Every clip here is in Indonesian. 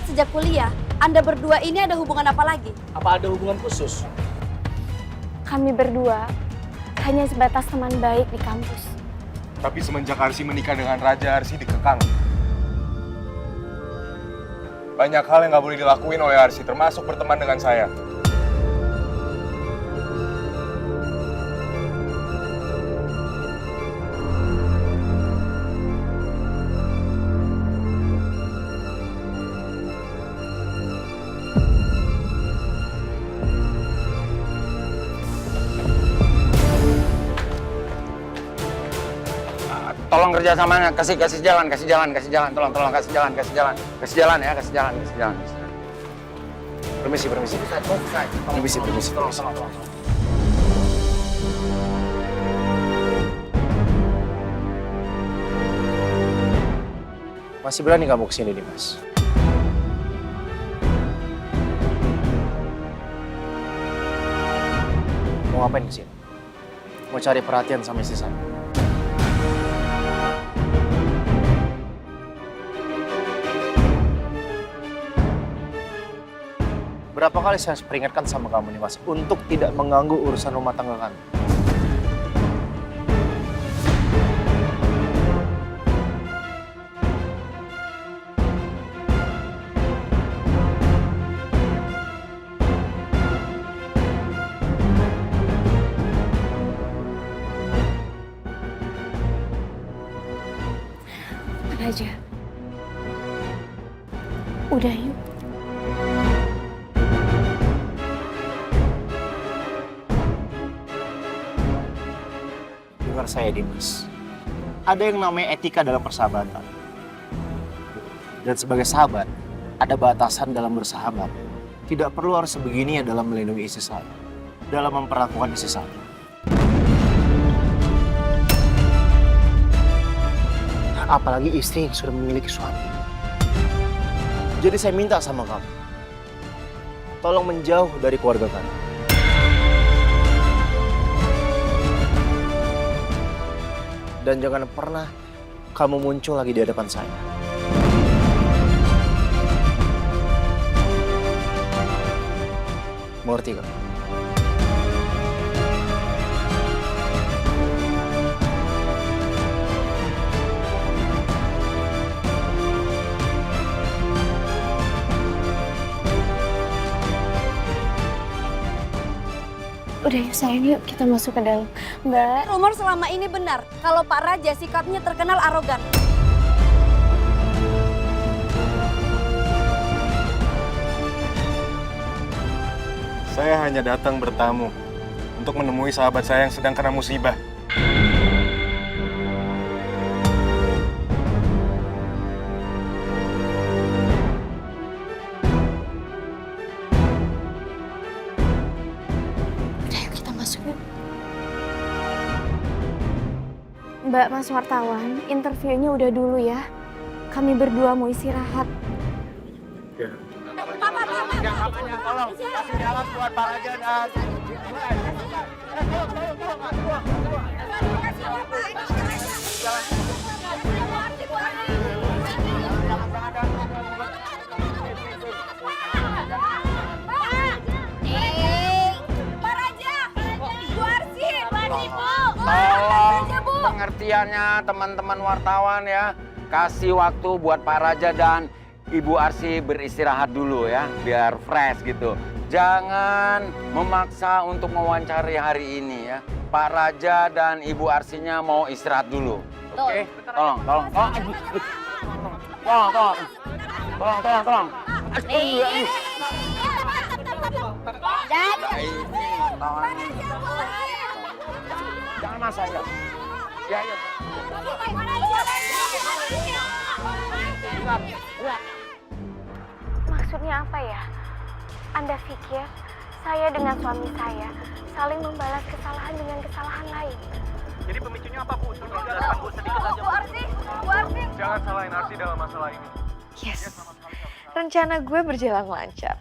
sejak kuliah. Anda berdua ini ada hubungan apa lagi? Apa ada hubungan khusus? Kami berdua hanya sebatas teman baik di kampus. Tapi semenjak Arsy menikah dengan Raja, Arsy dikekang. Banyak hal yang nggak boleh dilakuin oleh Arsy, termasuk berteman dengan saya. Tolong kerjasamanya, kasih jalan, tolong kasih jalan ya. Permisi. Masih berani kamu kesini, Dimas? Mau ngapain kesini? Mau cari perhatian sama istri saya? Berapa kali saya peringatkan sama kamu nih, Mas, untuk tidak mengganggu urusan rumah tangga kami. Raja, udah yuk. Dengar saya, Dimas. Ada yang namanya etika dalam persahabatan. Dan sebagai sahabat, ada batasan dalam bersahabat. Tidak perlu harus sebegini ya dalam melindungi istri saya. Dalam memperlakukan istri saya. Apalagi istri yang sudah memiliki suami. Jadi saya minta sama kamu, tolong menjauh dari keluarga kami. Dan jangan pernah kamu muncul lagi di hadapan saya. Mengerti kan? Udah yuk sayang, yuk kita masuk ke dalam. Mbak. Rumor selama ini benar kalau Pak Raja sikapnya terkenal arogan. Saya hanya datang bertamu untuk menemui sahabat saya yang sedang kena musibah. Udah yuk kita masuk yuk. Mbak, Mas wartawan, interviewnya udah dulu ya. Kami berdua mau istirahat. Tolong kasih jalan buat Pak Raja dan tolong pengertiannya teman-teman wartawan ya. Kasih waktu buat Pak Raja dan Ibu Arsy beristirahat dulu ya, biar fresh gitu. Jangan memaksa untuk mewawancari hari ini ya. Pak Raja dan Ibu Arsinya mau istirahat dulu. Oke? Tolong. Jangan masa ya. Ya. Maksudnya apa ya? Anda pikir saya dengan suami saya saling membalas kesalahan dengan kesalahan lain? Jadi pemicunya apa, Bu? Tolong jelaskan, Bu, sedikit saja, Bu. Bu Arsy. Jangan salahin Arsy dalam masalah ini. Yes, rencana gue berjalan lancar.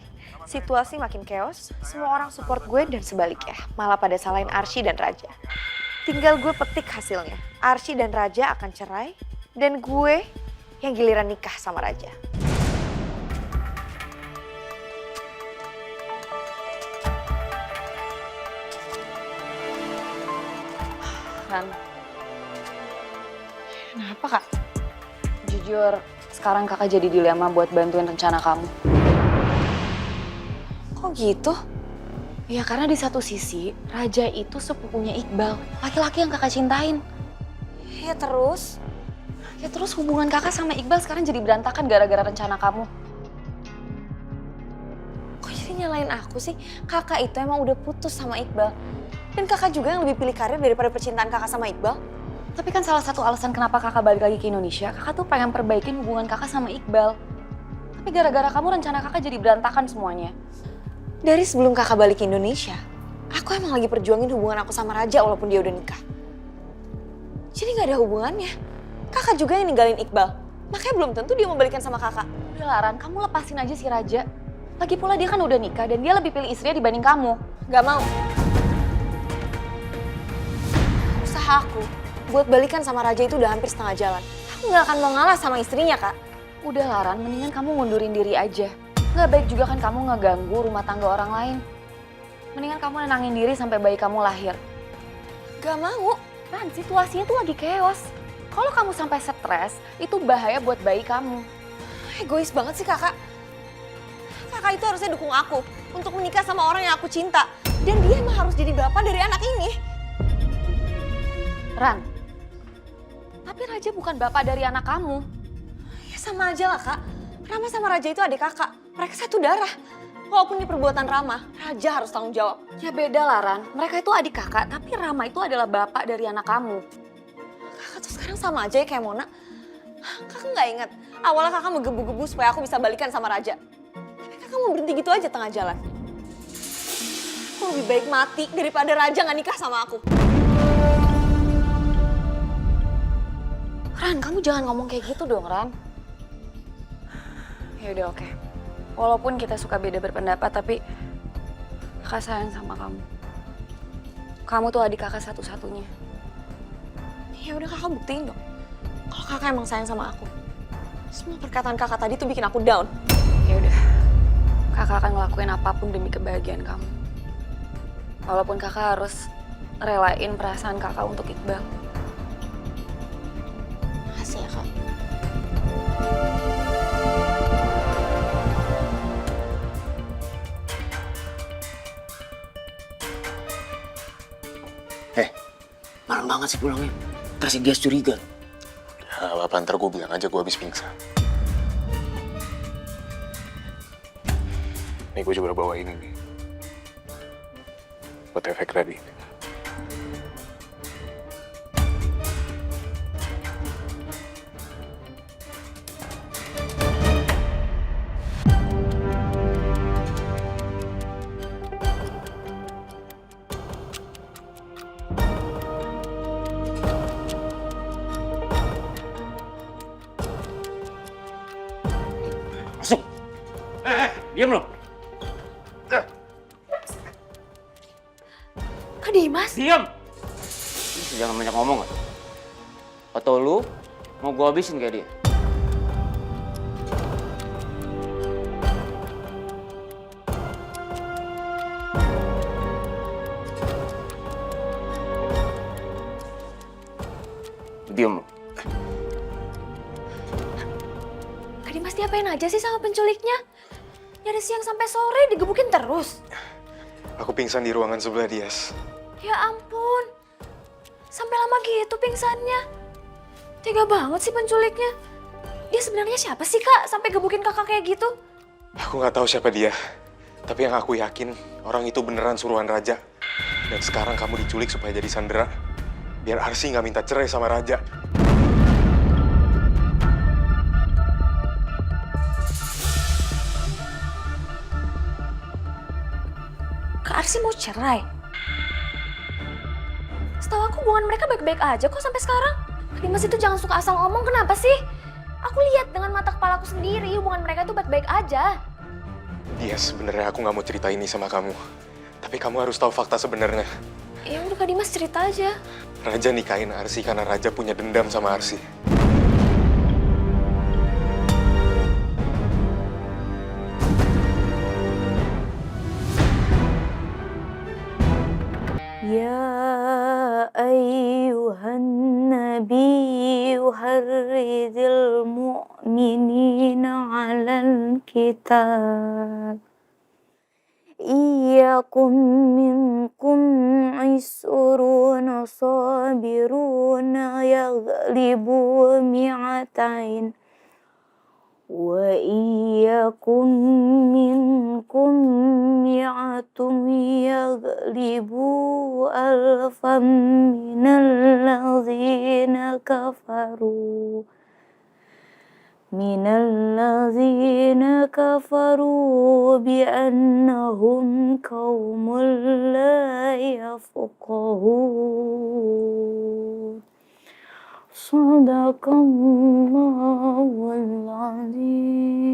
Situasi makin chaos, semua orang support gue dan sebaliknya. Malah pada salahin Arsy dan Raja. Tinggal gue petik hasilnya. Arsy dan Raja akan cerai, dan gue yang giliran nikah sama Raja. Ran, Kenapa kak? jujur sekarang kakak jadi dilema buat bantuin rencana kamu. Kok gitu? Ya karena di satu sisi, Raja itu sepupunya Iqbal, laki-laki yang kakak cintain. Ya terus? Ya terus hubungan kakak sama Iqbal sekarang jadi berantakan gara-gara rencana kamu. Kok jadi nyalain aku sih? Kakak itu emang udah putus sama Iqbal. Dan kakak juga yang lebih pilih karir daripada percintaan kakak sama Iqbal. Tapi kan salah satu alasan kenapa kakak balik lagi ke Indonesia, kakak tuh pengen perbaikin hubungan kakak sama Iqbal. Tapi gara-gara kamu rencana kakak jadi berantakan semuanya. Dari sebelum kakak balik ke Indonesia, aku emang lagi perjuangin hubungan aku sama Raja walaupun dia udah nikah. Jadi gak ada hubungannya. Kakak juga yang ninggalin Iqbal. Makanya belum tentu dia mau balikan sama kakak. Udah Laran, kamu lepasin aja si Raja. Lagi pula dia kan udah nikah dan dia lebih pilih istrinya dibanding kamu. Gak mau. Usaha aku buat balikan sama Raja itu udah hampir setengah jalan. Aku gak akan mau ngalah sama istrinya, Kak. Udah Laran, mendingan kamu ngundurin diri aja. Nggak baik juga kan kamu ngeganggu rumah tangga orang lain. Mendingan kamu nenangin diri sampai bayi kamu lahir. Gak mau. Ran, situasinya tuh lagi chaos. Kalau kamu sampai stres, itu bahaya buat bayi kamu. Egois banget sih kakak. Kakak itu harusnya dukung aku untuk menikah sama orang yang aku cinta. Dan dia emang harus jadi bapak dari anak ini. Ran, tapi Raja bukan bapak dari anak kamu. Ya sama aja lah kak. Rama sama Raja itu adik kakak. Mereka satu darah. Walaupun ini perbuatan Rama, Raja harus tanggung jawab. Ya beda lah Ran, mereka itu adik kakak, tapi Rama itu adalah bapak dari anak kamu. Kakak tuh sekarang sama aja ya kayak Mona. Kakak nggak ingat, awalnya kakak menggebu-gebu supaya aku bisa balikan sama Raja. Tapi kakak mau berhenti gitu aja tengah jalan. Aku lebih baik mati daripada Raja nggak nikah sama aku. Ran, kamu jangan ngomong kayak gitu dong Ran. Ya udah oke. Walaupun kita suka beda berpendapat, tapi kakak sayang sama kamu. Kamu tuh adik kakak satu-satunya. Ya udah kakak buktiin dong. Kalau kakak emang sayang sama aku. Semua perkataan kakak tadi tuh bikin aku down. Ya udah, kakak akan ngelakuin apapun demi kebahagiaan kamu. Walaupun kakak harus relain perasaan kakak untuk Iqbal. Makasih ya kak. Malam banget sih pulangnya. Kasih dia curiga. Ya, apa ntar gue bilang aja gue habis pingsan. Nih gue coba bawa ini nih. Buat efek tadi. Masuk. Diam lo. Kak Dimas? Diam. Jangan banyak ngomong. Atau lu mau gue habisin kayak dia? Diam lo. Kak Dimas diapain aja sih sama penculiknya? Dari siang sampai sore digebukin terus. Aku pingsan di ruangan sebelah Dias. Ya ampun. Sampai lama gitu pingsannya. Tega banget sih penculiknya. Dia sebenarnya siapa sih kak sampai gebukin kakak kayak gitu? Aku nggak tahu siapa dia. Tapi yang aku yakin orang itu beneran suruhan Raja. Dan sekarang kamu diculik supaya jadi sandera. Biar Arsi nggak minta cerai sama Raja. Kak Arsi mau cerai? Setahu aku hubungan mereka baik-baik aja kok sampai sekarang. Kak Dimas itu jangan suka asal ngomong, kenapa sih? Aku lihat dengan mata kepalaku sendiri hubungan mereka itu baik-baik aja. Iya, sebenarnya aku nggak mau cerita ini sama kamu. Tapi kamu harus tahu fakta sebenarnya. Ya udah Kak Dimas cerita aja. Raja nikahin Arsi karena Raja punya dendam sama Arsi. Ya ayyuhalladzina تحرض المؤمنين على القتال إن يكن منكم 20 صابرون يغلبوا 200 وإن يكن منكم 100 يغلبوا 1000 من الذين كفروا بأنهم قوم لا يفقهون صدق الله العظيم.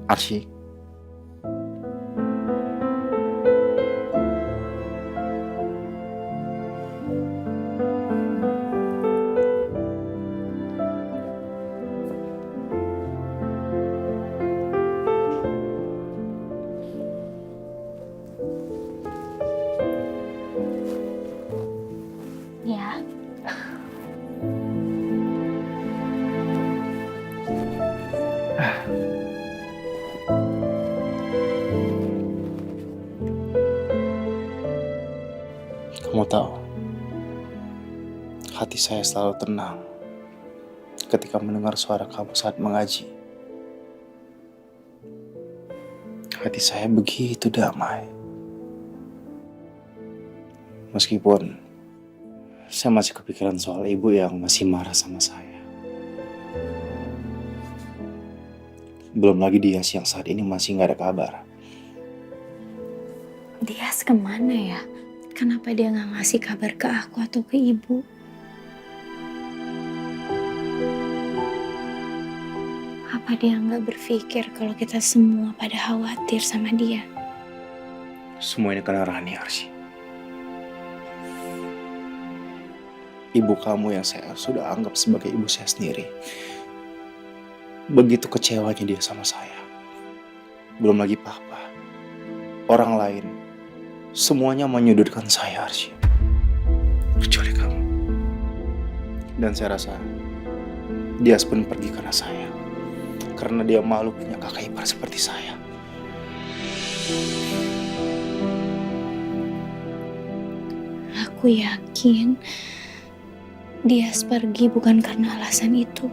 Arsy, Ya. kamu tahu, hati saya selalu tenang ketika mendengar suara kamu saat mengaji. Hati saya begitu damai. Meskipun saya masih kepikiran soal ibu yang masih marah sama saya. Belum lagi Dias yang saat ini masih nggak ada kabar. Dias kemana ya? Kenapa dia nggak ngasih kabar ke aku atau ke ibu? Apa dia nggak berpikir kalau kita semua pada khawatir sama dia? Semua ini karena Rani, Arsy. Ibu kamu yang saya sudah anggap sebagai ibu saya sendiri. Begitu kecewanya dia sama saya. Belum lagi papa. Orang lain. Semuanya menyudutkan saya, Arsy. Kecuali kamu. Dan saya rasa Dias pun pergi karena saya. Karena dia malu punya kakak ipar seperti saya. Aku yakin Dias pergi bukan karena alasan itu.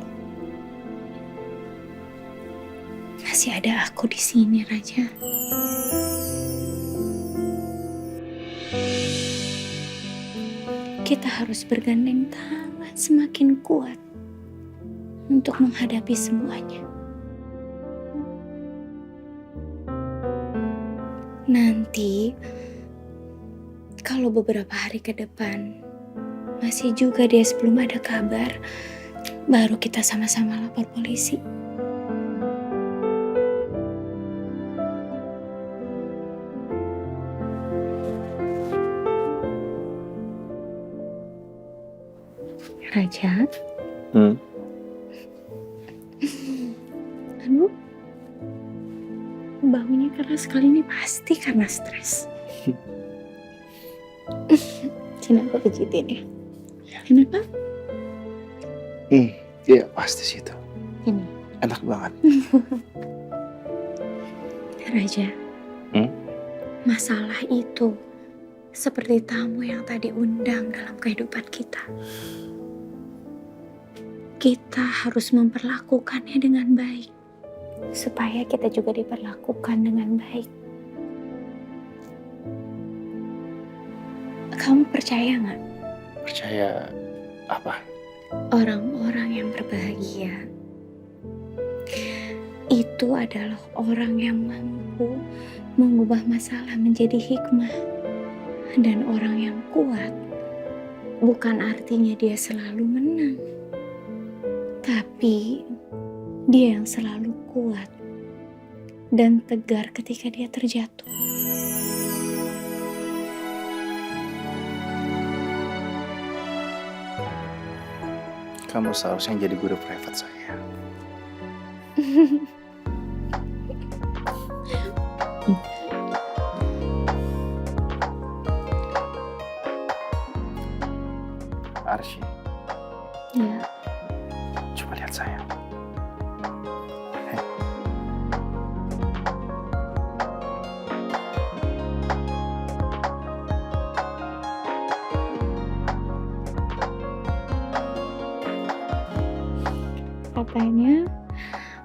Masih ada aku di sini, Raja. Kita harus bergandeng tangan semakin kuat untuk menghadapi semuanya. Nanti, kalau beberapa hari ke depan masih juga dia belum ada kabar, baru kita sama-sama lapor polisi. Raja? Aduh, baunya keras kali ini pasti karena stres. Sini aku pijitin ya. Kenapa? Iya pasti sih itu. Ini. Enak banget. Raja, masalah itu seperti tamu yang tadi undang dalam kehidupan kita. Kita harus memperlakukannya dengan baik, supaya kita juga diperlakukan dengan baik. Kamu percaya nggak? Percaya apa? Orang-orang yang berbahagia itu adalah orang yang mampu mengubah masalah menjadi hikmah. Dan orang yang kuat bukan artinya dia selalu menang, tapi dia yang selalu kuat dan tegar ketika dia terjatuh. Kamu seharusnya jadi guru privat saya. Arsy, Ya, coba lihat saya. katanya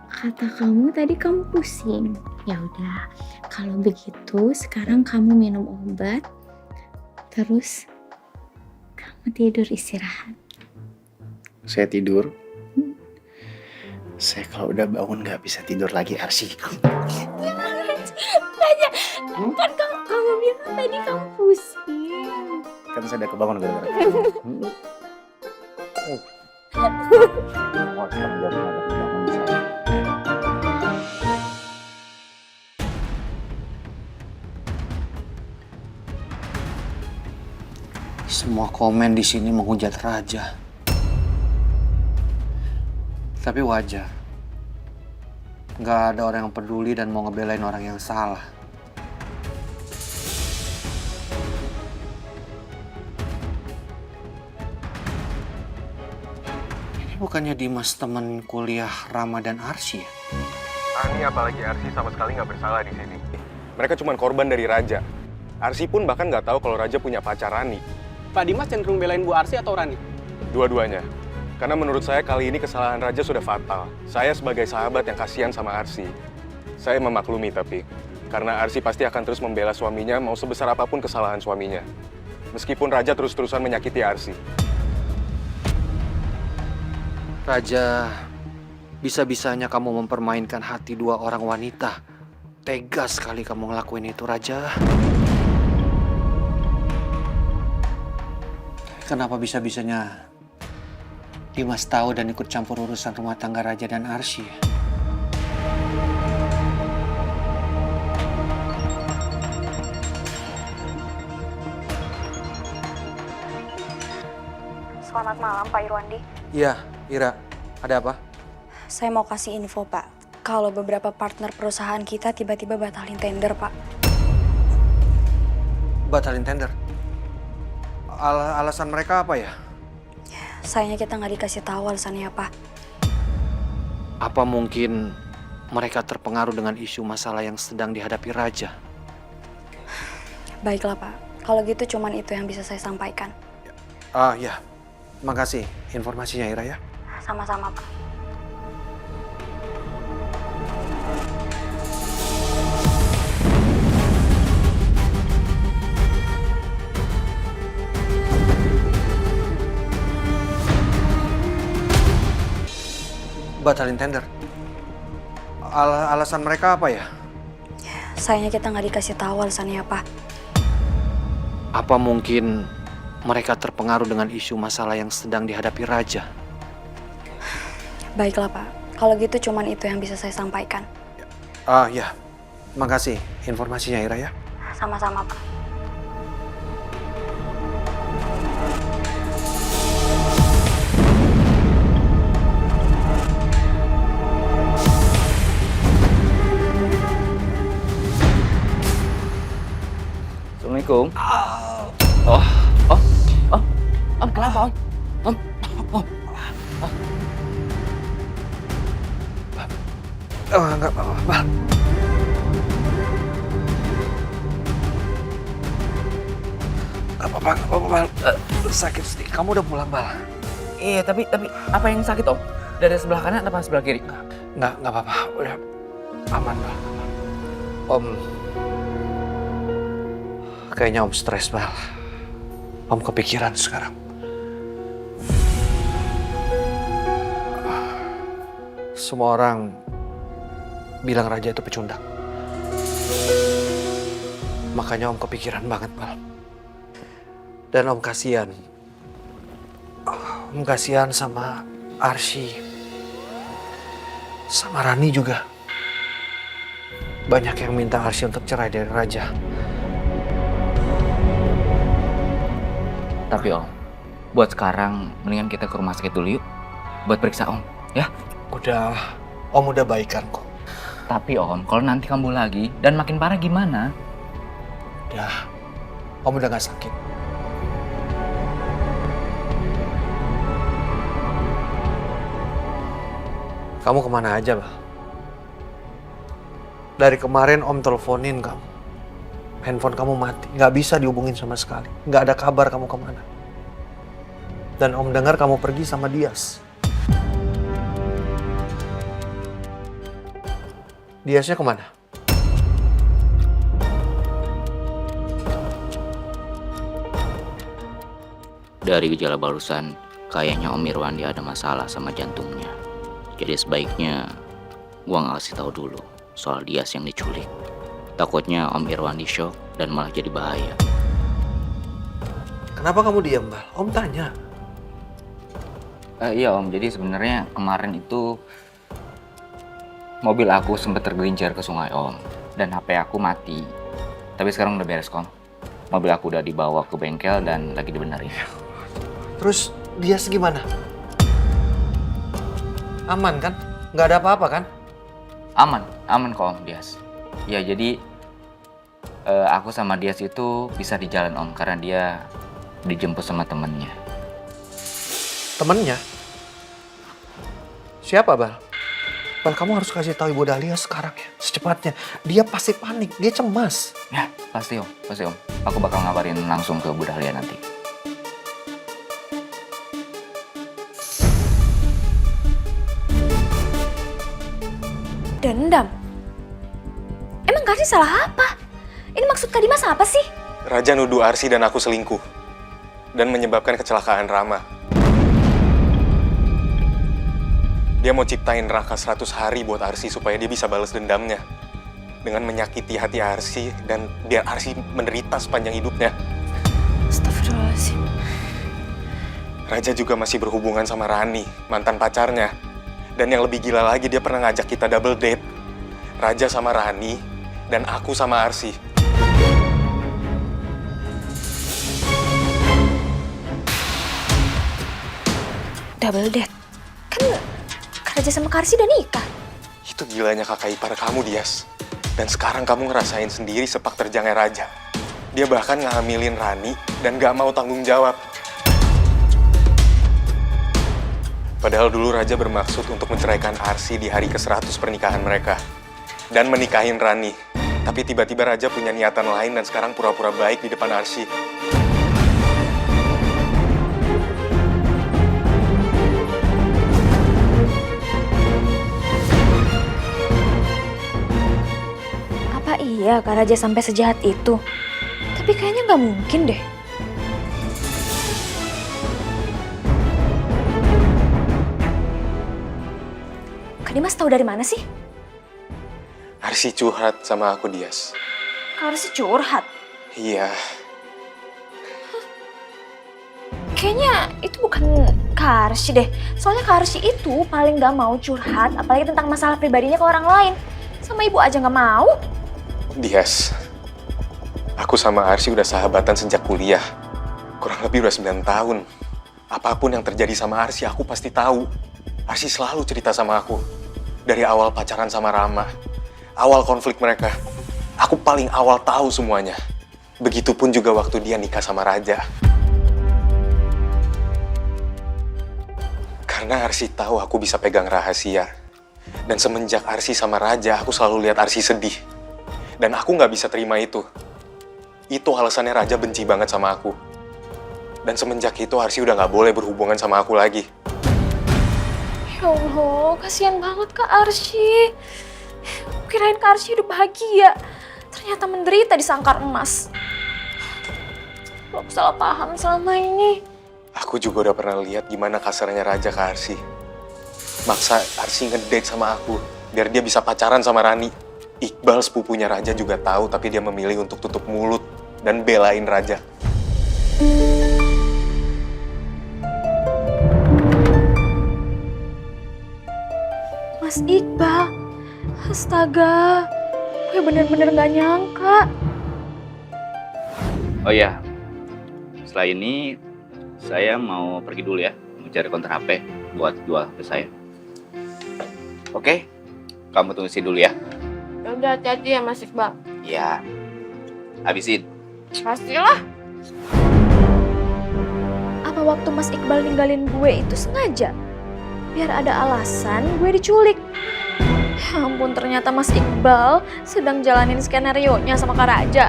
kata kamu tadi kamu pusing. Ya udah, kalau begitu sekarang kamu minum obat, terus kamu tidur istirahat. Saya tidur. Saya kalau udah bangun nggak bisa tidur lagi, Arsy. Raja, kan kamu bilang tadi kamu pusing. Kan saya udah kebangun gara-gara kamu. Wah, sekarang udah ada kebangun saya. Semua komen di sini menghujat Raja. Tapi wajar. Nggak ada orang yang peduli dan mau ngebelain orang yang salah. Ini bukannya Dimas teman kuliah Rama dan Arsy ya? Ani apalagi Arsy sama sekali nggak bersalah di sini. Mereka cuma korban dari Raja. Arsy pun bahkan nggak tahu kalau Raja punya pacar Rani. Pak Dimas cenderung belain Bu Arsy atau Rani? Dua-duanya. Karena menurut saya kali ini kesalahan Raja sudah fatal. Saya sebagai sahabat yang kasihan sama Arsy. Saya memaklumi tapi. Karena Arsy pasti akan terus membela suaminya mau sebesar apapun kesalahan suaminya. Meskipun Raja terus-terusan menyakiti Arsy. Raja, bisa-bisanya kamu mempermainkan hati dua orang wanita. Tegas sekali kamu ngelakuin itu, Raja. Kenapa bisa-bisanya Dimas tahu dan ikut campur urusan rumah tangga Raja dan Arsy? Selamat malam, Pak Irwandi. Iya, Ira. Ada apa? Saya mau kasih info, Pak. Kalau beberapa partner perusahaan kita tiba-tiba batalin tender, Pak. Batalin tender? Alasan mereka apa ya? Sayangnya kita nggak dikasih tahu alasannya apa. Apa mungkin mereka terpengaruh dengan isu masalah yang sedang dihadapi Raja? Baiklah, Pak. Kalau gitu cuman itu yang bisa saya sampaikan. Ya. Makasih informasinya, Ira ya. Sama-sama, Pak. Batalin tender? Alasan mereka apa ya? Sayangnya kita nggak dikasih tahu alasannya apa. Apa mungkin mereka terpengaruh dengan isu masalah yang sedang dihadapi Raja? Baiklah, Pak. Kalau gitu cuman itu yang bisa saya sampaikan. Ya. Makasih informasinya, Ira ya. Sama-sama, Pak. Assalamualaikum. Om, kenapa Om? Enggak apa-apa, Bal. Enggak apa-apa, Bal. Sakit sedikit. Kamu udah pulang, Bal? Iya, tapi apa yang sakit Om? Dari sebelah kanan apa sebelah kiri? Enggak apa-apa. Udah aman, Bal. Om, kayaknya Om stres, Bal. Om kepikiran sekarang. Semua orang bilang Raja itu pecundang. Makanya Om kepikiran banget, Bal. Dan Om kasihan. Om kasihan sama Arsy. Sama Rani juga. Banyak yang minta Arsy untuk cerai dari Raja. Tapi Om, buat sekarang mendingan kita ke rumah sakit dulu yuk. buat periksa Om, ya? Udah, Om udah baikan kok. Tapi Om, kalau nanti kambuh lagi dan makin parah gimana? Udah, Om udah gak sakit. Kamu kemana aja, Bal? Dari kemarin Om teleponin kamu. Handphone kamu mati, nggak bisa dihubungin sama sekali. Nggak ada kabar kamu kemana. Dan Om dengar kamu pergi sama Dias. Diasnya kemana? Dari gejala barusan, kayaknya Om Irwandi ada masalah sama jantungnya. Jadi sebaiknya gua nggak kasih tahu dulu soal Dias yang diculik. Takutnya Om Irwandi shock dan malah jadi bahaya. Kenapa kamu diam, Bal? Om tanya. Iya Om, jadi sebenarnya kemarin itu mobil aku sempat tergelincir ke sungai Om. Dan HP aku mati. Tapi sekarang udah beres Om. Mobil aku udah dibawa ke bengkel dan lagi dibenerin. Terus Dias gimana? Aman kan? Nggak ada apa-apa kan? Aman kok Om Dias. Ya jadi aku sama Dias itu bisa di jalan Om karena dia dijemput sama temennya. Temennya? Siapa, Bal? Bal, kamu harus kasih tahu Ibu Dahlia sekarang ya, secepatnya. Dia pasti panik, dia cemas. Ya pasti Om. Aku bakal ngabarin langsung ke Bu Dahlia nanti. Dendam? Emang Karsi salah apa? Ini maksud Kak Dimas apa sih? Raja nuduh Arsi dan aku selingkuh. Dan menyebabkan kecelakaan Rama. Dia mau ciptain neraka 100 hari buat Arsi supaya dia bisa balas dendamnya. Dengan menyakiti hati Arsi dan biar Arsi menderita sepanjang hidupnya. Astagfirullahaladzim. Raja juga masih berhubungan sama Rani, mantan pacarnya. Dan yang lebih gila lagi, dia pernah ngajak kita double date. Raja sama Rani, dan aku sama Arsi. Double date? Kan Raja sama Karsi udah nikah. Itu gilanya kakak ipar kamu, Dias. Dan sekarang kamu ngerasain sendiri sepak terjangnya Raja. Dia bahkan ngehamilin Rani dan gak mau tanggung jawab. Padahal dulu Raja bermaksud untuk menceraikan Arsi di hari ke-100 pernikahan mereka. Dan menikahin Rani. Tapi tiba-tiba Raja punya niatan lain dan sekarang pura-pura baik di depan Arsi. Apa iya Kak Raja sampai sejahat itu? Tapi kayaknya nggak mungkin deh. Kak Dimas tahu dari mana sih? Arsi curhat sama aku, Dias. Kak Arsi curhat? Iya. Kayaknya itu bukan Kak Arsi deh. Soalnya Kak Arsi itu paling gak mau curhat, apalagi tentang masalah pribadinya ke orang lain. Sama ibu aja gak mau. Dias, aku sama Arsi udah sahabatan sejak kuliah. Kurang lebih udah 9 tahun. Apapun yang terjadi sama Arsi, aku pasti tahu. Arsi selalu cerita sama aku. Dari awal pacaran sama Rama. Awal konflik mereka, aku paling awal tahu semuanya. Begitupun juga waktu dia nikah sama Raja. Karena Arsi tahu aku bisa pegang rahasia. Dan semenjak Arsi sama Raja, aku selalu lihat Arsi sedih. Dan aku nggak bisa terima itu. Itu alasannya Raja benci banget sama aku. Dan semenjak itu Arsi udah nggak boleh berhubungan sama aku lagi. Ya Allah, kasihan banget Kak Arsi. Kirain Kak Arsi hidup bahagia. Ternyata menderita di sangkar emas. Aku salah paham selama ini. Aku juga udah pernah lihat gimana kasarnya Raja ke Arsi. Maksa Arsi ngedate sama aku, biar dia bisa pacaran sama Rani. Iqbal sepupunya Raja juga tahu, tapi dia memilih untuk tutup mulut dan belain Raja. Mas Iqbal, astaga, gue bener-bener gak nyangka. Oh iya, setelah ini saya mau pergi dulu ya. mau cari konter HP buat jual ke saya. Oke, kamu tunggu sini dulu ya. Ya udah, hati-hati ya Mas Iqbal. Ya, habisin. Pastilah. Apa waktu Mas Iqbal ninggalin gue itu sengaja? Biar ada alasan gue diculik. Ya ampun, ternyata Mas Iqbal sedang jalanin skenario-nya sama Kak Raja.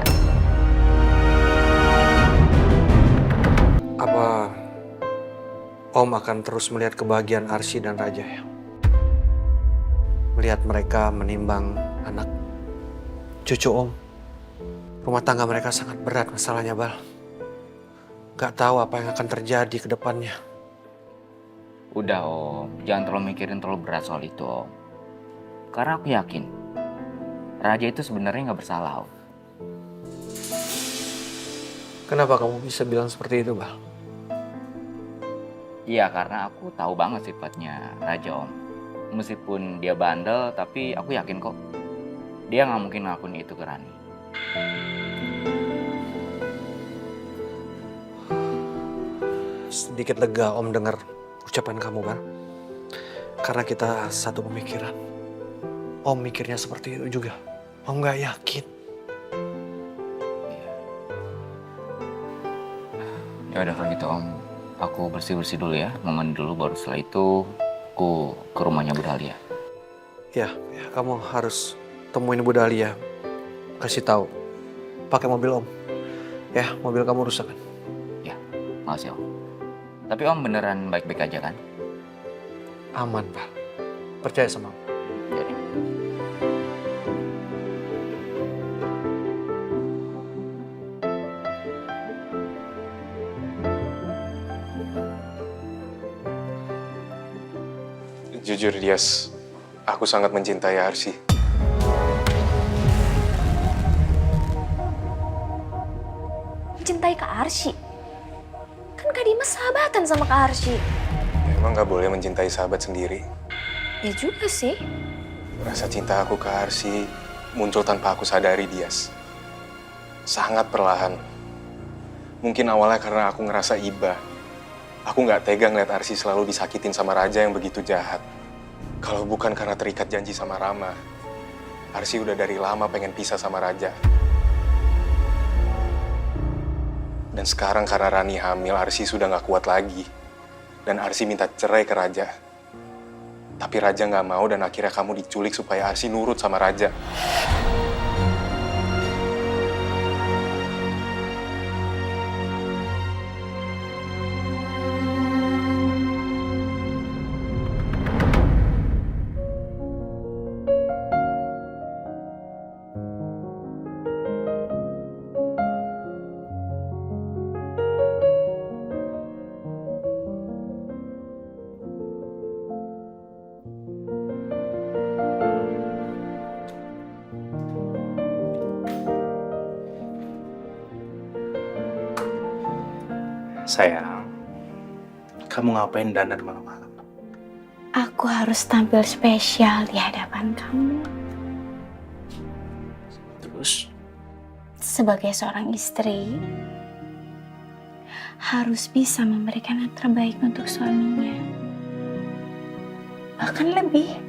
Apa Om akan terus melihat kebahagiaan Arsy dan Raja ya? Melihat mereka menimbang anak cucu Om. Rumah tangga mereka sangat berat masalahnya, Bal. Gak tahu apa yang akan terjadi ke depannya. Udah Om, jangan terlalu mikirin terlalu berat soal itu Om. Karena aku yakin Raja itu sebenarnya nggak bersalah Om. Kenapa kamu bisa bilang seperti itu, Bal? Iya, karena aku tahu banget sifatnya Raja Om. Meskipun dia bandel, tapi aku yakin kok dia nggak mungkin ngelakuin itu ke Rani. Sedikit lega Om dengar ucapan kamu, Bal. Karena kita satu pemikiran. Om mikirnya seperti itu juga. Om nggak yakin. Ya udah kalau gitu Om, aku bersih-bersih dulu ya, mau mandi dulu, baru setelah itu aku ke rumahnya Bu Dahlia. Ya, kamu harus temuin Bu Dahlia. Kasih tahu. Pakai mobil Om. Ya, mobil kamu rusak kan? Ya, makasih Om. Tapi Om beneran baik-baik aja kan? Aman, Pak. Percaya sama Om. Jadi. Jujur Dias, aku sangat mencintai Arsy. Mencintai Kak Arsy? Kan Kak Dimas sahabatan sama Kak Arsy. Emang gak boleh mencintai sahabat sendiri? Ya juga sih. Rasa cinta aku ke Arsy muncul tanpa aku sadari, Dias. Sangat perlahan. Mungkin awalnya karena aku ngerasa iba. Aku gak tega ngeliat Arsy selalu disakitin sama Raja yang begitu jahat. Kalau bukan karena terikat janji sama Rama, Arsy udah dari lama pengen pisah sama Raja. Dan sekarang karena Rani hamil, Arsy sudah gak kuat lagi. Dan Arsy minta cerai ke Raja. Tapi Raja gak mau dan akhirnya kamu diculik supaya Arsy nurut sama Raja. Sayang, kamu ngapain dandan malam-malam? Aku harus tampil spesial di hadapan kamu. Terus? Sebagai seorang istri, harus bisa memberikan yang terbaik untuk suaminya. Bahkan lebih.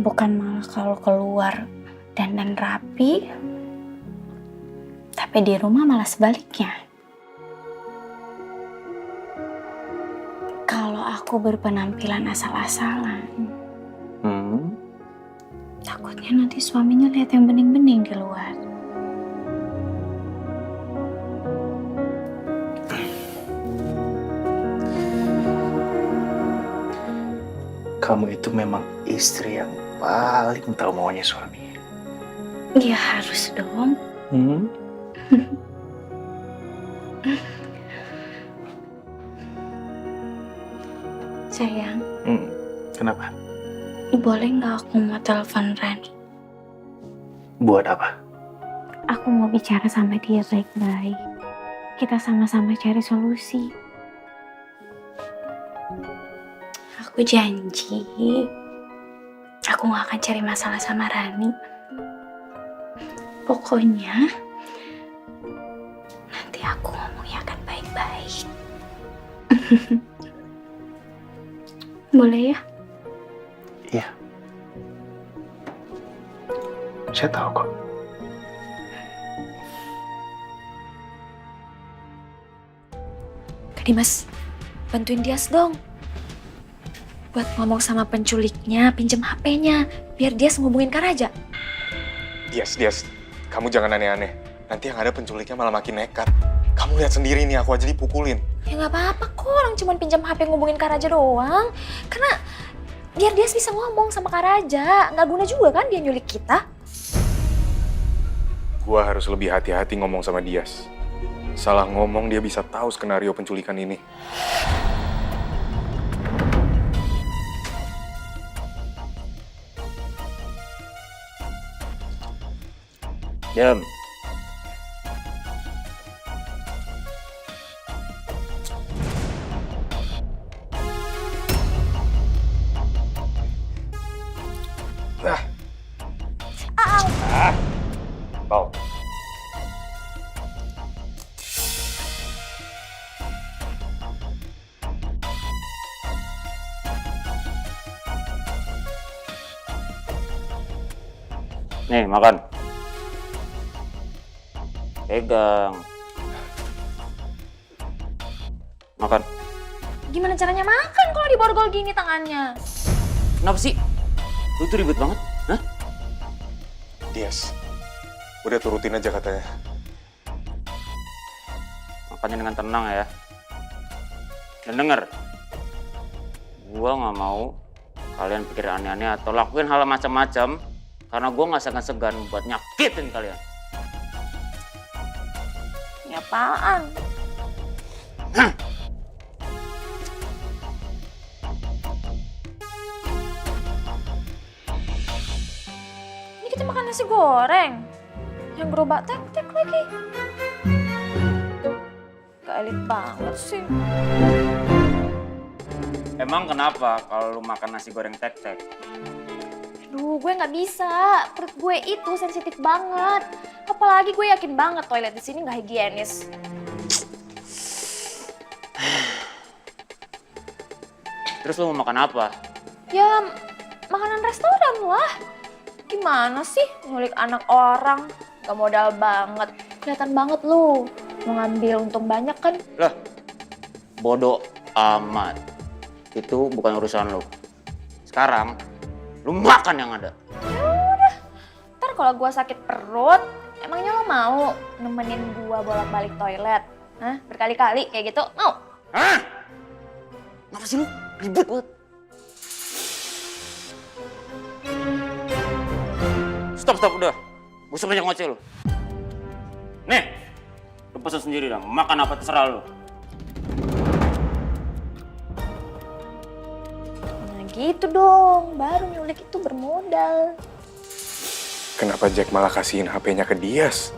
Bukan malah kalau keluar dandan rapi, tapi di rumah malah sebaliknya. Kalau aku berpenampilan asal-asalan, takutnya nanti suaminya lihat yang bening-bening di luar. Kamu itu memang istri yang paling tahu maunya suami. Ya harus dong. Sayang, Kenapa? boleh nggak aku mau telepon Rani? Buat apa? Aku mau bicara sama dia baik-baik. Kita sama-sama cari solusi. Aku janji, aku nggak akan cari masalah sama Rani. Pokoknya, nanti aku ngomongnya akan baik-baik. Boleh ya? Iya. Saya tahu kok. Kak Dimas, bantuin Dias dong. Buat ngomong sama penculiknya, pinjem HP-nya. Biar Dias ngubungin Kak Raja. Dias, kamu jangan aneh-aneh. Nanti yang ada penculiknya malah makin nekat. Kamu lihat sendiri nih, aku aja dipukulin. Ya nggak apa-apa kok, orang cuma pinjam HP ngubungin Kak Raja doang. Karena biar Dias bisa ngomong sama Kak Raja. Nggak guna juga kan dia nyulik kita. Gua harus lebih hati-hati ngomong sama Dias. Salah ngomong dia bisa tahu skenario penculikan ini. Diam. Kau. Nih, makan. Pegang. Makan. Gimana caranya makan kalau diborgol gini tangannya? Kenapa sih? Lu tuh ribet banget. Hah? Dias, udah turutin aja katanya. Makannya dengan tenang ya. Dan denger, gua nggak mau kalian pikir aneh-aneh atau lakuin hal macam-macam karena gua nggak segan-segan buat nyakitin kalian. Ya apaan? Ini kita makan nasi goreng. Yang gerobak tek-tek lagi. Gak elit banget sih. Emang kenapa kalau lu makan nasi goreng tek-tek? Aduh, gue nggak bisa. Perut gue itu sensitif banget. Apalagi gue yakin banget toilet di sini nggak higienis. Terus lu mau makan apa? Ya, makanan restoran lah. Gimana sih nyulik anak orang? Gak modal banget. Kelihatan banget lu. Mau ngambil untung banyak kan? Lah, bodoh amat. Itu bukan urusan lu. Sekarang, lu makan yang ada. Ntar kalau gue sakit perut, emangnya lo mau nemenin gue bolak-balik toilet? Hah? Berkali-kali kayak gitu? Mau? Hah? Kenapa sih lu? Ribet banget. Stop, udah. Gak usah banyak ngoceh lu. Nih, lu pesen sendiri dong. Makan apa terserah lu. Nah gitu dong, baru nyulik itu bermodal. Kenapa Jack malah kasihin HP-nya ke Dias?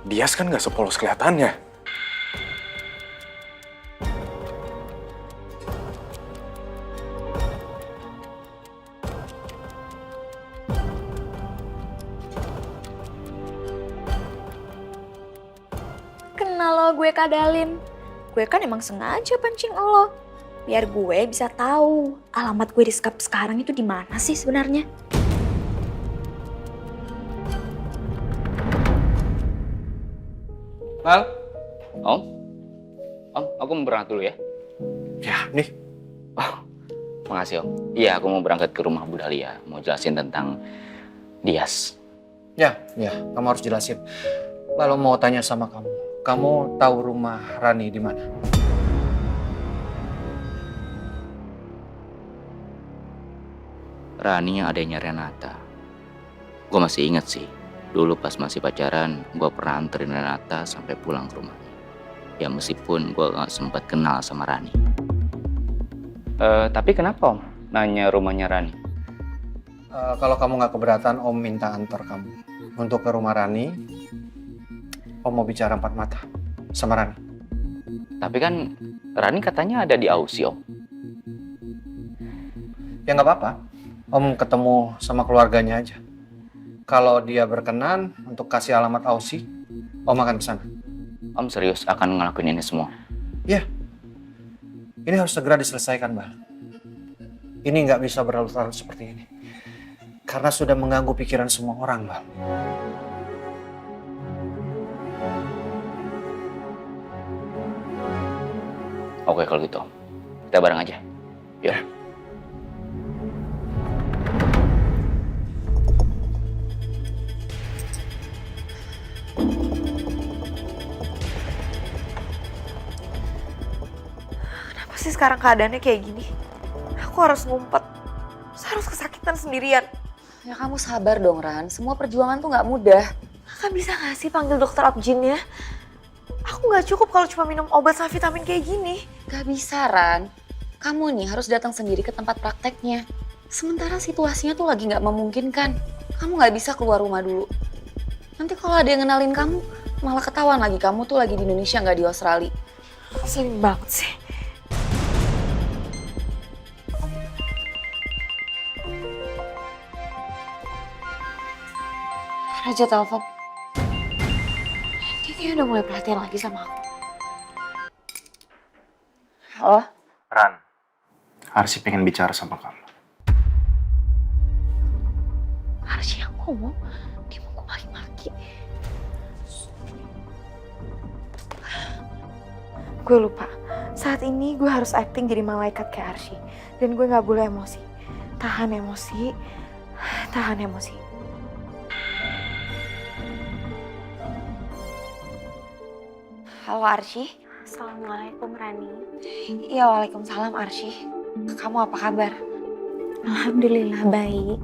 Dias kan nggak sepolos kelihatannya. Kenal lo gue kadalin. Gue kan emang sengaja pancing lo. Biar gue bisa tahu alamat gue di skap sekarang itu di mana sih sebenarnya. Mal? Om, aku mau berangkat dulu ya. Ya, nih. Makasih Om. Iya, aku mau berangkat ke rumah Bu Dahlia. Mau jelasin tentang Dias. Ya, kamu harus jelasin. Lalu mau tanya sama kamu tahu rumah Rani di mana? Rani yang adanya Renata. Gue masih inget sih. Dulu pas masih pacaran, gue pernah anterin Renata sampai pulang ke rumahnya. Ya meskipun gue gak sempat kenal sama Rani. Tapi kenapa Om nanya rumahnya Rani? Kalau kamu nggak keberatan, Om minta antar kamu untuk ke rumah Rani. Om mau bicara empat mata sama Rani. Tapi kan Rani katanya ada di Aussie Om. Ya nggak apa-apa. Om ketemu sama keluarganya aja. Kalau dia berkenan untuk kasih alamat Aussie, Om akan ke sana. Om serius akan ngelakuin ini semua? Iya. Ini harus segera diselesaikan, Mbak. Ini nggak bisa berlarut-larut seperti ini. Karena sudah mengganggu pikiran semua orang, Mbak. Oke kalau gitu, kita bareng aja. Yuk. Kenapa sih sekarang keadaannya kayak gini? Aku harus ngumpet. Harus kesakitan sendirian. Ya kamu sabar dong Ran, semua perjuangan tuh nggak mudah. Kakak bisa gak sih panggil dokter Abjin ya? Aku gak cukup kalau cuma minum obat sama vitamin kayak gini. Gak bisa Ran, kamu nih harus datang sendiri ke tempat prakteknya. Sementara situasinya tuh lagi nggak memungkinkan. Kamu nggak bisa keluar rumah dulu. Nanti kalau ada yang ngenalin kamu, malah ketahuan lagi kamu tuh lagi di Indonesia nggak di Australia. Sering banget sih. Raja telepon. Dia kayaknya udah mulai perhatian lagi sama aku. Halo? Ran, Arsy pengen bicara sama kamu. Arsy yang ngomong? Dia mau gue maki-maki. Gue lupa. Saat ini gue harus acting jadi malaikat kayak Arsy. Dan gue gak boleh emosi. Tahan emosi. Tahan emosi. Halo Arsy. Assalamualaikum Rani. Iya, waalaikumsalam Arsy. Kamu apa kabar? Alhamdulillah baik.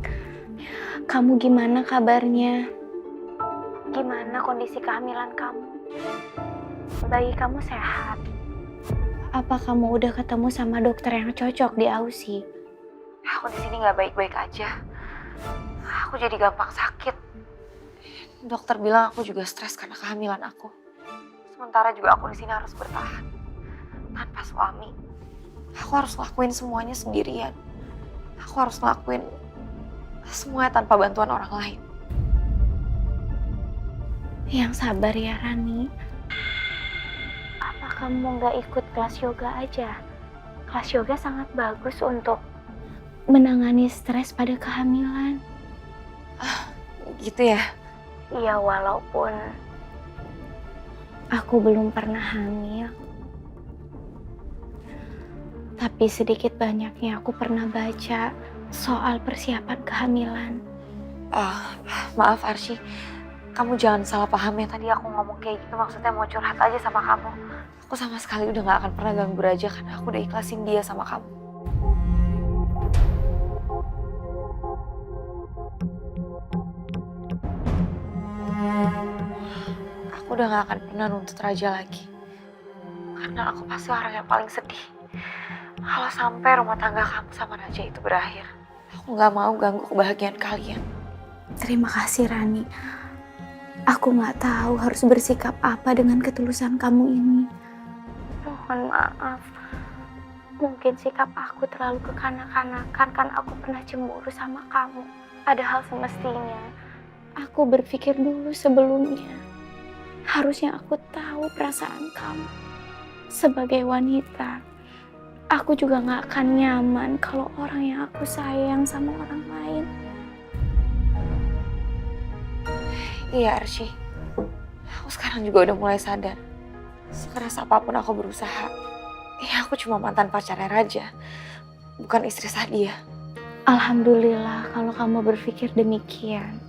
Kamu gimana kabarnya? Gimana kondisi kehamilan kamu? Bayi kamu sehat? Apa kamu udah ketemu sama dokter yang cocok di AUSI? Aku di sini nggak baik-baik aja. Aku jadi gampang sakit. Dokter bilang aku juga stres karena kehamilan aku. Sementara juga aku di sini harus bertahan tanpa suami. Aku harus lakuin semuanya sendirian. Aku harus ngelakuin semuanya tanpa bantuan orang lain. Yang sabar ya Rani. Apa kamu nggak ikut kelas yoga aja? Kelas yoga sangat bagus untuk menangani stres pada kehamilan. Gitu ya? Iya, walaupun aku belum pernah hamil. Tapi sedikit banyaknya aku pernah baca soal persiapan kehamilan. Maaf Arsy, kamu jangan salah paham ya. Tadi aku ngomong kayak gitu maksudnya mau curhat aja sama kamu. Aku sama sekali udah gak akan pernah ganggu Raja karena aku udah ikhlasin dia sama kamu. Aku udah gak akan pernah nuntut Raja lagi. Karena aku pasti orang yang paling sedih kalau sampai rumah tangga kamu sama Raja itu berakhir. Aku gak mau ganggu kebahagiaan kalian. Terima kasih Rani. Aku gak tahu harus bersikap apa dengan ketulusan kamu ini. Mohon maaf. Mungkin sikap aku terlalu kekanak-kanakan karena aku pernah cemburu sama kamu. Padahal semestinya aku berpikir dulu sebelumnya. Harusnya aku tahu perasaan kamu. Sebagai wanita, aku juga gak akan nyaman kalau orang yang aku sayang sama orang lain. Iya Arsy, aku sekarang juga udah mulai sadar. Sekeras apapun aku berusaha, aku cuma mantan pacarnya Raja, bukan istri sah dia. Alhamdulillah kalau kamu berpikir demikian.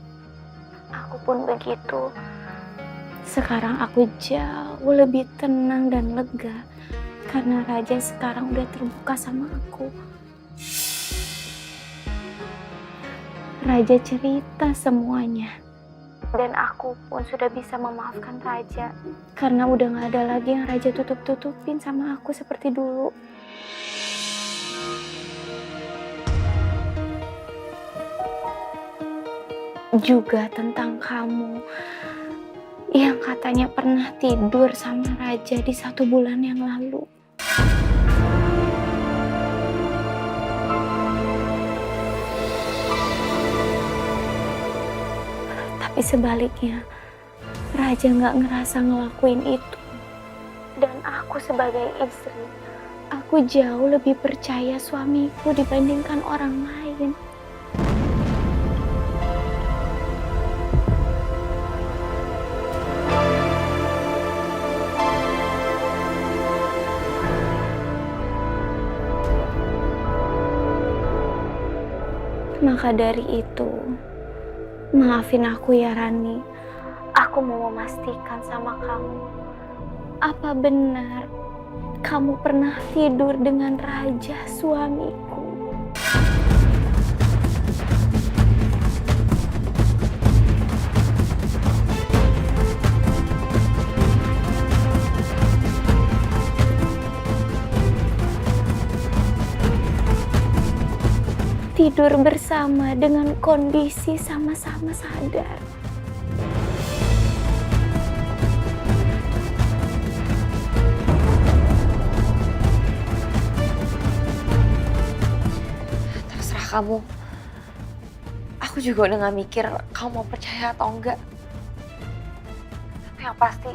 Aku pun begitu. Sekarang aku jauh lebih tenang dan lega karena Raja sekarang udah terbuka sama aku. Raja cerita semuanya. Dan aku pun sudah bisa memaafkan Raja. Karena udah gak ada lagi yang Raja tutup-tutupin sama aku seperti dulu. Juga tentang kamu yang katanya pernah tidur sama Raja di 1 bulan yang lalu. Tapi sebaliknya, Raja nggak ngerasa ngelakuin itu. Dan aku sebagai istri, aku Aku jauh lebih percaya suamiku dibandingkan orang lain. Maka dari itu, maafin aku ya Rani. Aku mau memastikan sama kamu, apa benar kamu pernah tidur dengan Raja suamiku? Tidur bersama dengan kondisi sama-sama sadar. Terserah kamu. Aku juga udah gak mikir kamu mau percaya atau enggak. Tapi yang pasti,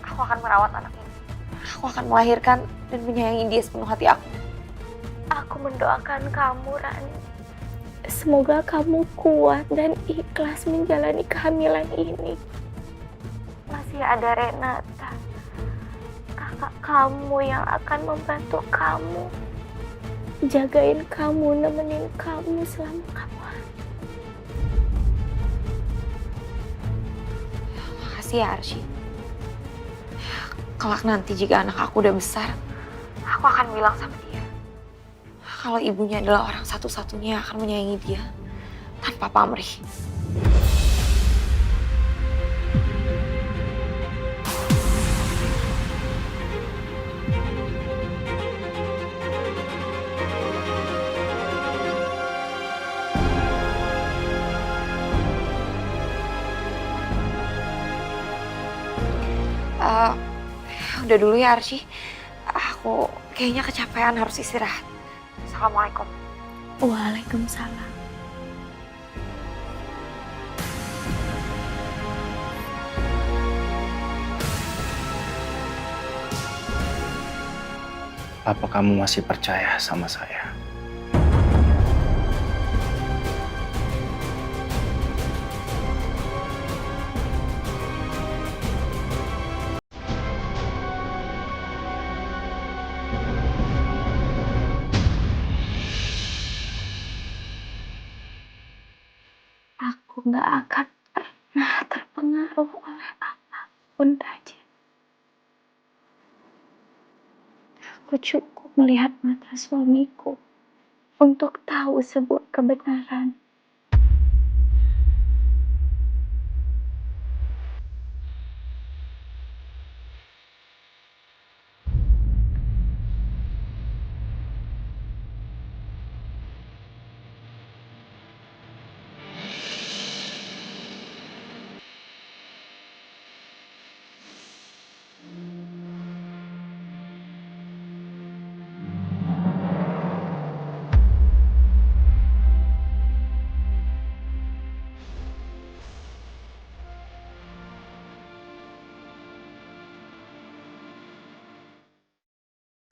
aku akan merawat anak ini. Aku akan melahirkan dan menyayangi dia sepenuh hati aku. Aku mendoakan kamu, Rani. Semoga kamu kuat dan ikhlas menjalani kehamilan ini. Masih ada Renata, kakak kamu yang akan membantu kamu, jagain kamu, nemenin kamu selama kamu hamil. Makasih ya Arsy. Kelak nanti jika anak aku udah besar, aku akan bilang sama dia kalau ibunya adalah orang satu-satunya yang akan menyayangi dia tanpa pamrih. Udah dulu ya Arsy. Aku kayaknya kecapean, harus istirahat. Assalamualaikum. Waalaikumsalam. Apa kamu masih percaya sama saya? Aku gak akan pernah terpengaruh oleh apapun, Raja. Aku cukup melihat mata suamiku untuk tahu sebuah kebenaran.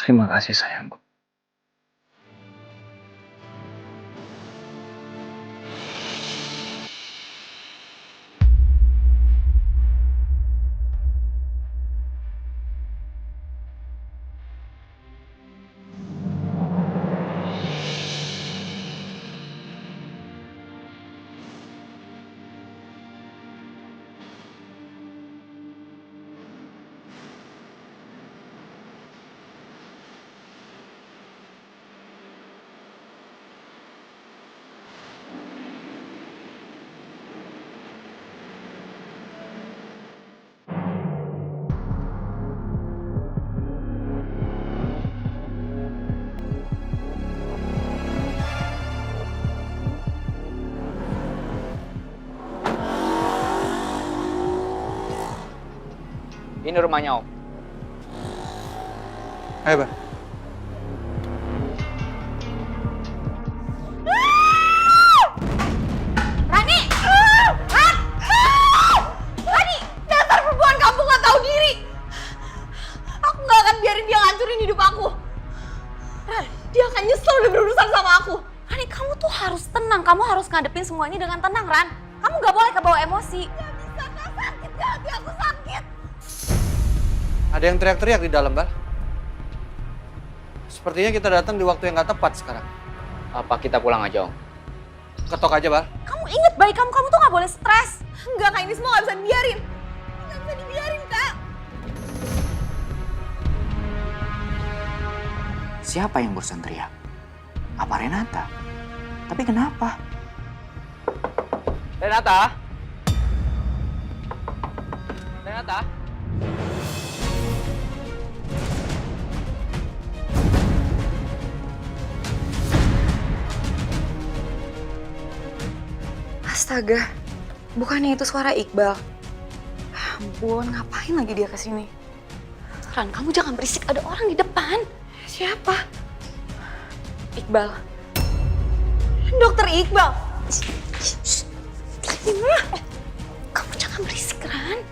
Terima kasih sayangku. Ini rumahnya Om. Ayo, Bar. Rani! Rani! Dasar perempuan kampung gak tahu diri! Aku gak akan biarin dia ngancurin hidup aku. harus ngadepin semuanya dengan tenang, Ran. Kamu nggak boleh kebawa emosi. Ada yang teriak-teriak di dalam, Bal. Sepertinya kita datang di waktu yang nggak tepat sekarang. Apa kita pulang aja, Om? Ketok aja, Bal. Kamu inget baik kamu tuh nggak boleh stres. Enggak, Kak, ini semua nggak bisa dibiarin. Nggak bisa dibiarin, Kak. Siapa yang barusan teriak? Apa Renata? Tapi kenapa? Renata? Renata? Astaga, bukannya itu suara Iqbal? Ampun, ngapain lagi dia kesini? Ran, kamu jangan berisik, ada orang di depan. Siapa? Iqbal. Dokter Iqbal. Kamu jangan berisik, Ran.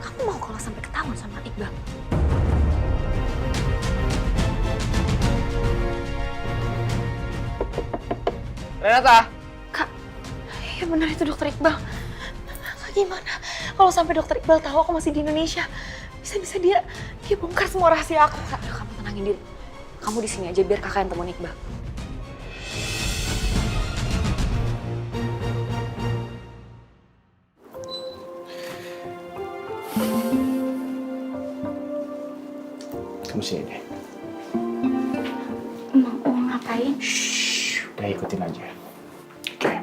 Kamu mau kalau sampai ketahuan sama Iqbal? Renata! Kak, ya benar itu dokter Iqbal. Kak, gimana kalau sampai dokter Iqbal tahu aku masih di Indonesia? Bisa-bisa dia bongkar semua rahasia aku. Kak, kamu tenangin diri. Kamu di sini aja biar kakak yang temuin Iqbal. Kamu sini deh. Mau ngapain? Udah ikutin aja. Oke.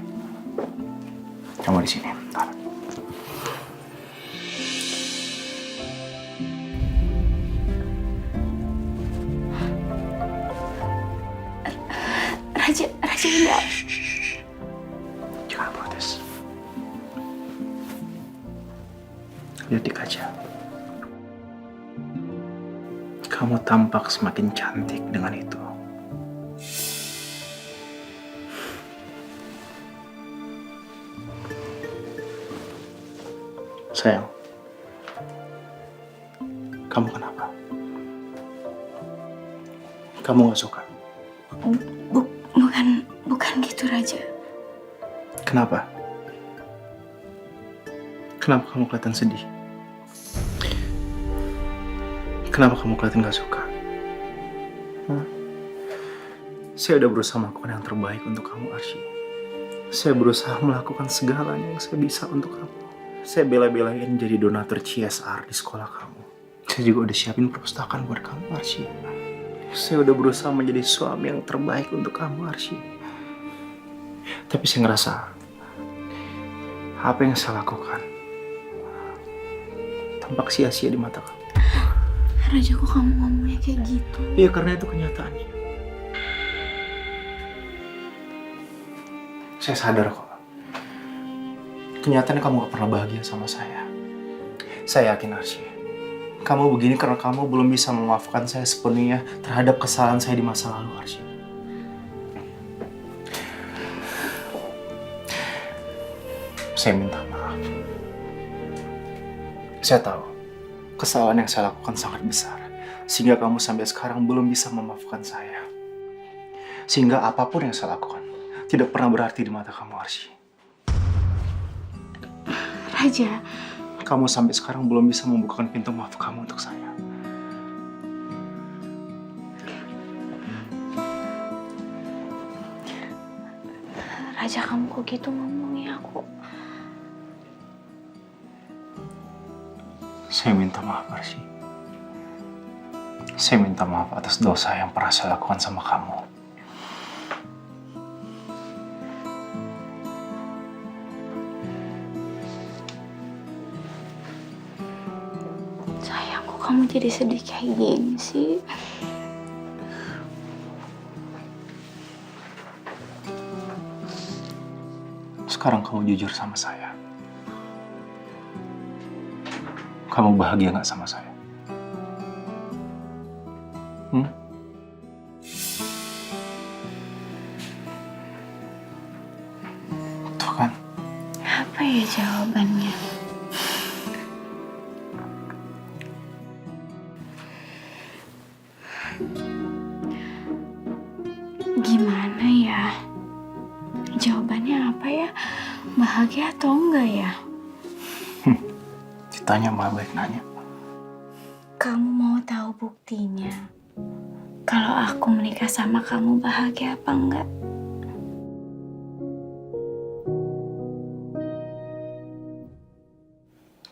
Kamu di sini. Bentar. Raja enggak. Jangan protes. Lihat di kaca. Kamu tampak semakin cantik dengan itu. Sayang, kamu kenapa? Kamu gak suka? Bukan gitu, Raja. Kenapa? Kenapa kamu kelihatan sedih? Kenapa kamu kelihatan gak suka? Hah? Saya udah berusaha melakukan yang terbaik untuk kamu, Arsy. Saya berusaha melakukan segalanya yang saya bisa untuk kamu. Saya bela-belain jadi donatur CSR di sekolah kamu. Saya juga udah siapin perpustakaan buat kamu, Arsy. Saya udah berusaha menjadi suami yang terbaik untuk kamu, Arsy. Tapi saya ngerasa apa yang saya lakukan tampak sia-sia di mata kamu. Raja, kok kamu ngomongnya kayak gitu? Iya, karena itu kenyataannya. Saya sadar kok. Kenyataannya kamu gak pernah bahagia sama saya. Saya yakin, Arsy, kamu begini karena kamu belum bisa memaafkan saya sepenuhnya terhadap kesalahan saya di masa lalu, Arsy. Saya minta maaf. Saya tahu kesalahan yang saya lakukan sangat besar, sehingga kamu sampai sekarang belum bisa memaafkan saya. Sehingga apapun yang saya lakukan tidak pernah berarti di mata kamu, Arsy. Raja, Kamu sampai sekarang belum bisa membukakan pintu maaf kamu untuk saya. Raja, kamu kok gitu ngomongnya aku? Saya minta maaf, Arsy. Saya minta maaf atas dosa yang pernah saya lakukan sama kamu. Sayang, kok kamu jadi sedih kayak gini sih? Sekarang kamu jujur sama saya. Kamu bahagia nggak sama saya? Tuh kan? Apa ya jawabannya? Gimana ya? Jawabannya apa bahagia atau enggak ya? Ditanya malah baik nanya. Kamu mau tahu buktinya? Kalau aku menikah sama kamu bahagia apa enggak?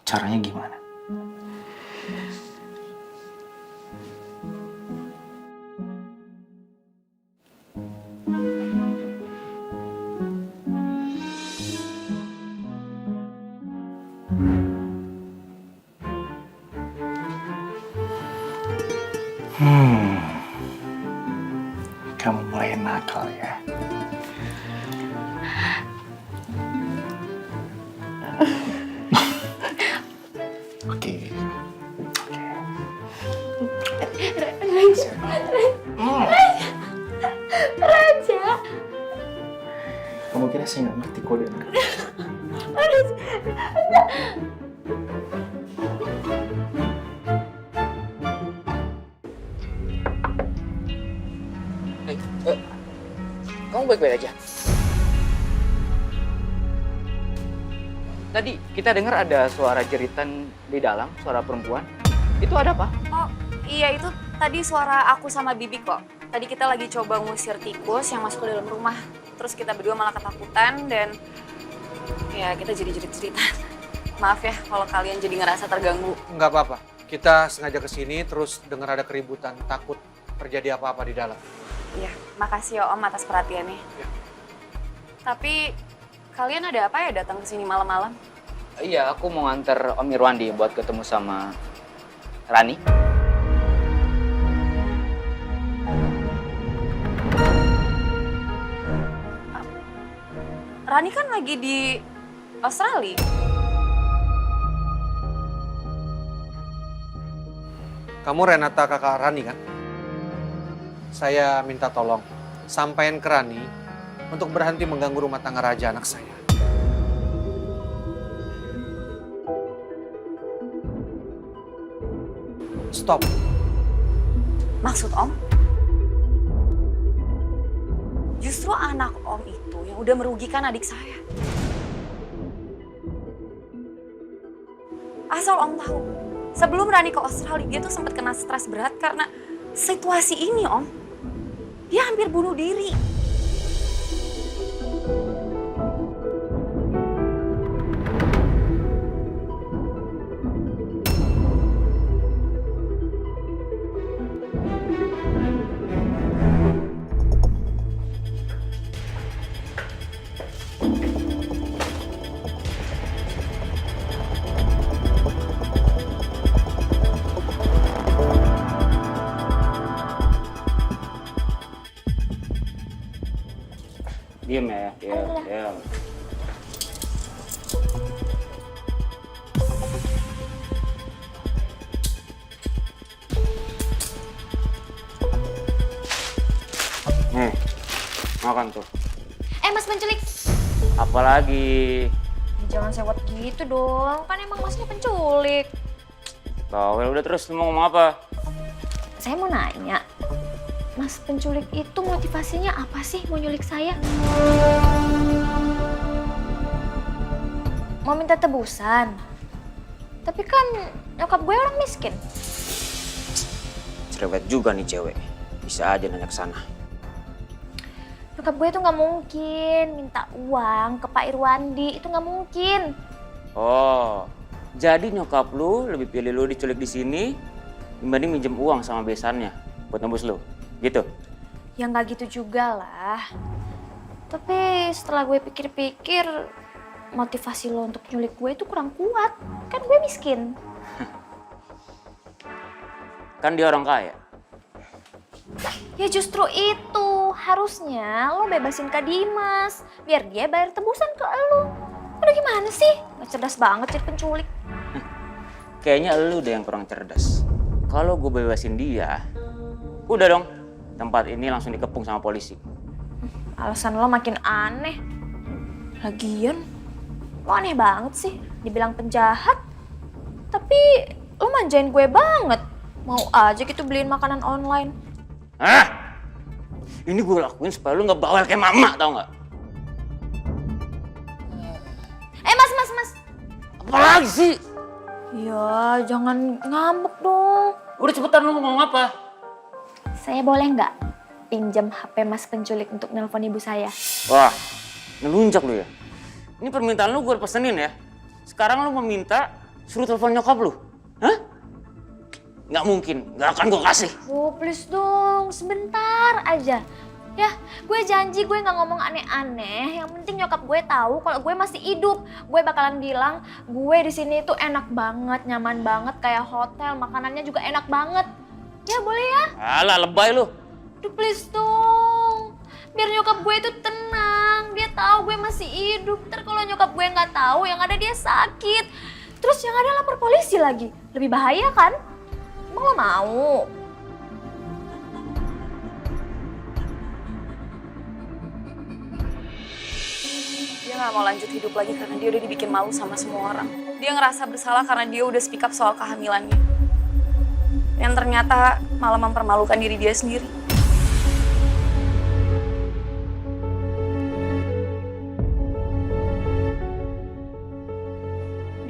Caranya gimana? Kamu mulai nakal ya. Oke. Raja. Kamu kira saya nggak ngerti kode? Kamu baik-baik aja. Tadi kita dengar ada suara jeritan di dalam, suara perempuan. Itu ada apa? Oh iya, itu tadi suara aku sama Bibi kok. Tadi kita lagi coba ngusir tikus yang masuk ke dalam rumah. Terus kita berdua malah ketakutan dan ya kita jadi jerit-jeritan. Maaf ya kalau kalian jadi ngerasa terganggu. Nggak apa-apa. Kita sengaja kesini terus dengar ada keributan, takut terjadi apa-apa di dalam. Iya, makasih ya Om atas perhatiannya. Ya. Tapi kalian ada apa ya datang ke sini malam-malam? Iya, aku mau nganter Om Irwandi buat ketemu sama Rani. Rani kan lagi di Australia. Kamu Renata kakak Rani kan? Saya minta tolong sampaikan ke Rani untuk berhenti mengganggu rumah tangga Raja anak saya. Stop. Maksud Om? Justru anak Om itu yang udah merugikan adik saya. Asal Om tahu, sebelum Rani ke Australia dia tuh sempat kena stres berat karena situasi ini Om. Dia hampir bunuh diri. Diam ya, diam. Nih, makan tuh. Mas penculik. Apalagi? Jangan sewot gitu dong, kan emang masnya penculik. Bawel udah, terus lu mau ngomong apa? Saya mau nanya, Mas penculik itu motivasinya apa sih mau nyulik saya? Mau minta tebusan. Tapi kan nyokap gue orang miskin. Cerewet juga nih cewek. Bisa aja nanya ke sana. Nyokap gue tuh nggak mungkin minta uang ke Pak Irwandi, itu nggak mungkin. Oh, jadi nyokap lu lebih pilih lu diculik di sini dibanding minjem uang sama besannya buat nembus lu, gitu? Ya nggak gitu juga lah. Tapi setelah gue pikir-pikir, motivasi lo untuk nyulik gue itu kurang kuat. Kan gue miskin. Kan dia orang kaya. Ya justru itu, harusnya lo bebasin Kak Dimas. Biar dia bayar tebusan ke lo. Aduh gimana sih? Gak cerdas banget jadi penculik. Kayaknya lu deh yang kurang cerdas. Kalau gue bebasin dia, udah dong, tempat ini langsung dikepung sama polisi. Alasan lo makin aneh. Lagian, lo aneh banget sih. Dibilang penjahat, tapi lo manjain gue banget. Mau aja gitu beliin makanan online. Hah? Ini gue lakuin supaya lu gak bawel kayak mama, tau gak? Apalagi sih? Ya, jangan ngambek dong. Udah cepetan lu mau ngomong apa? Saya boleh nggak pinjam HP mas penculik untuk nelpon ibu saya? Wah, ngelunjak lu ya. Ini permintaan lu gue pesenin ya. Sekarang lu meminta suruh telepon nyokap lu. Hah? Nggak mungkin, nggak akan gue kasih. Oh, please dong, sebentar aja. Ya, gue janji gue nggak ngomong aneh-aneh. Yang penting nyokap gue tahu kalau gue masih hidup. Gue bakalan bilang gue di sini tuh enak banget, nyaman banget, kayak hotel, makanannya juga enak banget. Ya boleh ya? Alah, lebay lu. Duh, please dong. Biar nyokap gue itu tenang. Dia tahu gue masih hidup. Ntar kalau nyokap gue nggak tahu, yang ada dia sakit. Terus yang ada lapor polisi lagi. Lebih bahaya kan? Emang lo mau? Dia nggak mau lanjut hidup lagi karena dia udah dibikin malu sama semua orang. Dia ngerasa bersalah karena dia udah speak up soal kehamilannya. Yang ternyata malah mempermalukan diri dia sendiri.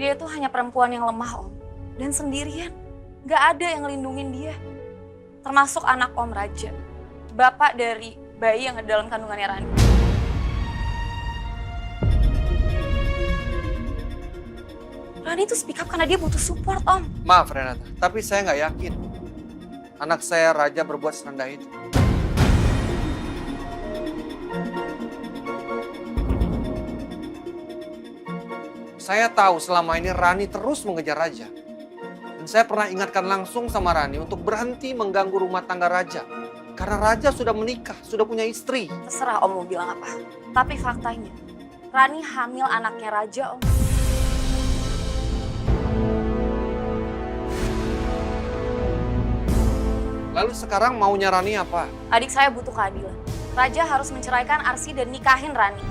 Dia tuh hanya perempuan yang lemah, Om. Dan sendirian. Gak ada yang ngelindungin dia. Termasuk anak Om Raja. Bapak dari bayi yang ada dalam kandungannya Rani. Rani tuh speak up karena dia butuh support, Om. Maaf Renata, tapi saya nggak yakin anak saya Raja berbuat serendah itu. Saya tahu selama ini Rani terus mengejar Raja. Dan saya pernah ingatkan langsung sama Rani untuk berhenti mengganggu rumah tangga Raja. Karena Raja sudah menikah, sudah punya istri. Terserah Om mau bilang apa. Tapi faktanya, Rani hamil anaknya Raja, Om. Lalu sekarang maunya Rani apa? Adik saya butuh keadilan. Raja harus menceraikan Arsi dan nikahin Rani.